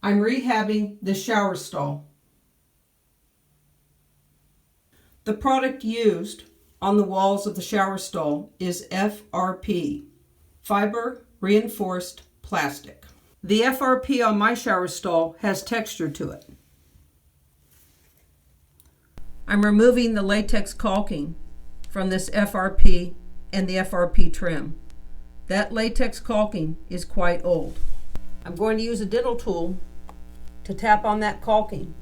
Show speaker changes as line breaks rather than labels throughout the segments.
I'm rehabbing the shower stall. The product used on the walls of the shower stall is FRP, fiber reinforced plastic. The FRP on my shower stall has texture to it. I'm removing the latex caulking from this FRP and the FRP trim. That latex caulking is quite old. I'm going to use a dental tool to tap on that caulking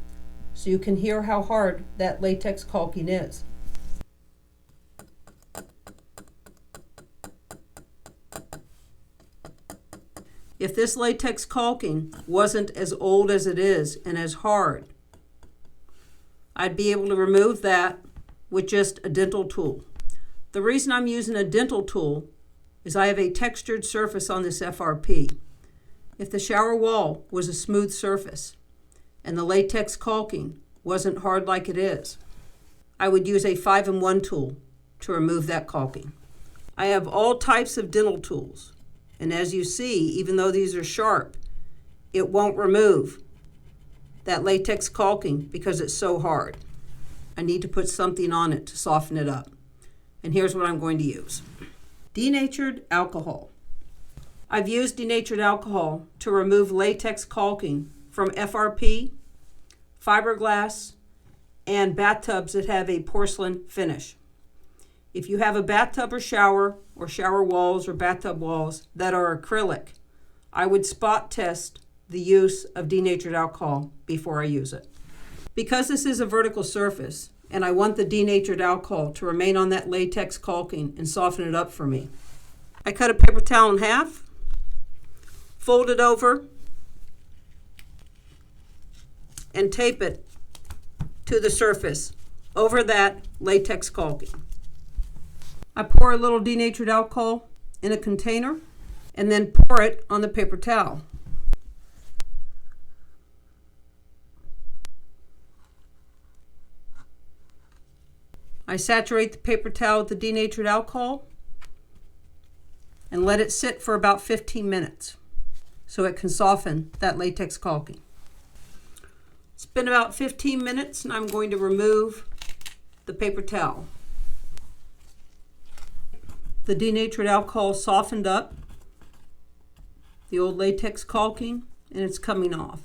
so you can hear how hard that latex caulking is. If this latex caulking wasn't as old as it is and as hard, I'd be able to remove that with just a dental tool. The reason I'm using a dental tool is I have a textured surface on this FRP. If the shower wall was a smooth surface and the latex caulking wasn't hard like it is, I would use a 5-in-1 tool to remove that caulking. I have all types of dental tools, and as you see, even though these are sharp, it won't remove that latex caulking because it's so hard. I need to put something on it to soften it up. And here's what I'm going to use. Denatured alcohol. I've used denatured alcohol to remove latex caulking from FRP, fiberglass, and bathtubs that have a porcelain finish. If you have a bathtub or shower walls or bathtub walls that are acrylic, I would spot test the use of denatured alcohol before I use it. Because this is a vertical surface and I want the denatured alcohol to remain on that latex caulking and soften it up for me, I cut a paper towel in half, fold it over, and tape it to the surface over that latex caulking. I pour a little denatured alcohol in a container and then pour it on the paper towel. I saturate the paper towel with the denatured alcohol and let it sit for about 15 minutes so it can soften that latex caulking. It's been about 15 minutes and I'm going to remove the paper towel. The denatured alcohol softened up the old latex caulking and it's coming off.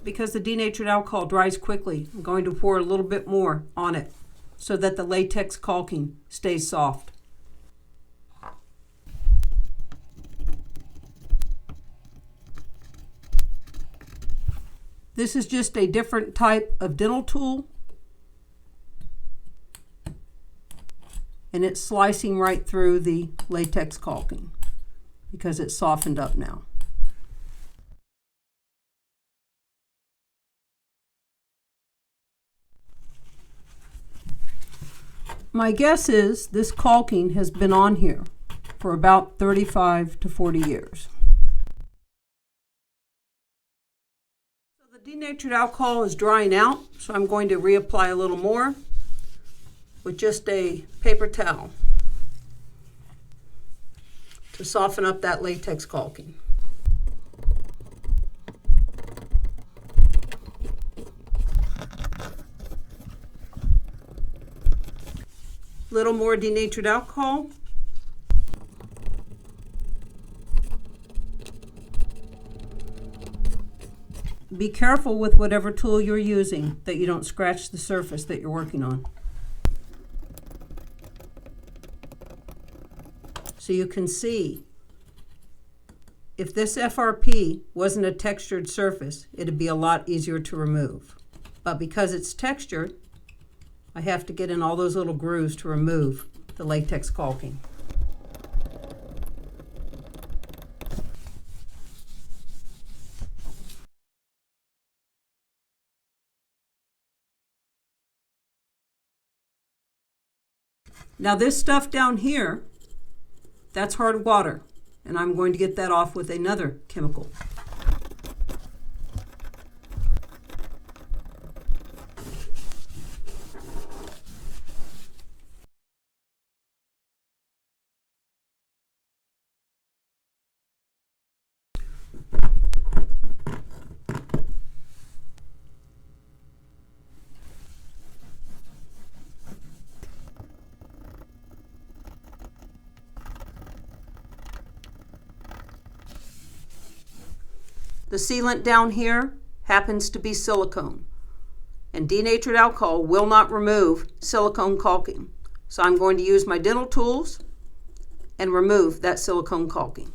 Because the denatured alcohol dries quickly, I'm going to pour a little bit more on it so that the latex caulking stays soft. This is just a different type of dental tool, and it's slicing right through the latex caulking because it's softened up now. My guess is this caulking has been on here for about 35 to 40 years. So the denatured alcohol is drying out, so I'm going to reapply a little more with just a paper towel to soften up that latex caulking. Little more denatured alcohol. Be careful with whatever tool you're using that you don't scratch the surface that you're working on. So you can see if this FRP wasn't a textured surface, it'd be a lot easier to remove. But because it's textured, I have to get in all those little grooves to remove the latex caulking. Now this stuff down here, that's hard water, and I'm going to get that off with another chemical. The sealant down here happens to be silicone, and denatured alcohol will not remove silicone caulking. So I'm going to use my dental tools and remove that silicone caulking.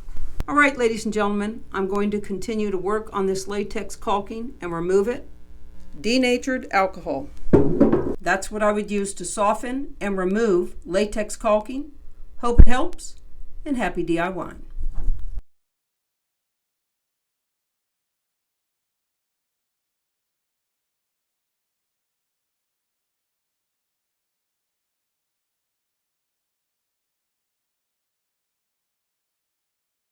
All right, ladies and gentlemen, I'm going to continue to work on this latex caulking and remove it. Denatured alcohol. That's what I would use to soften and remove latex caulking. Hope it helps, and happy DIY.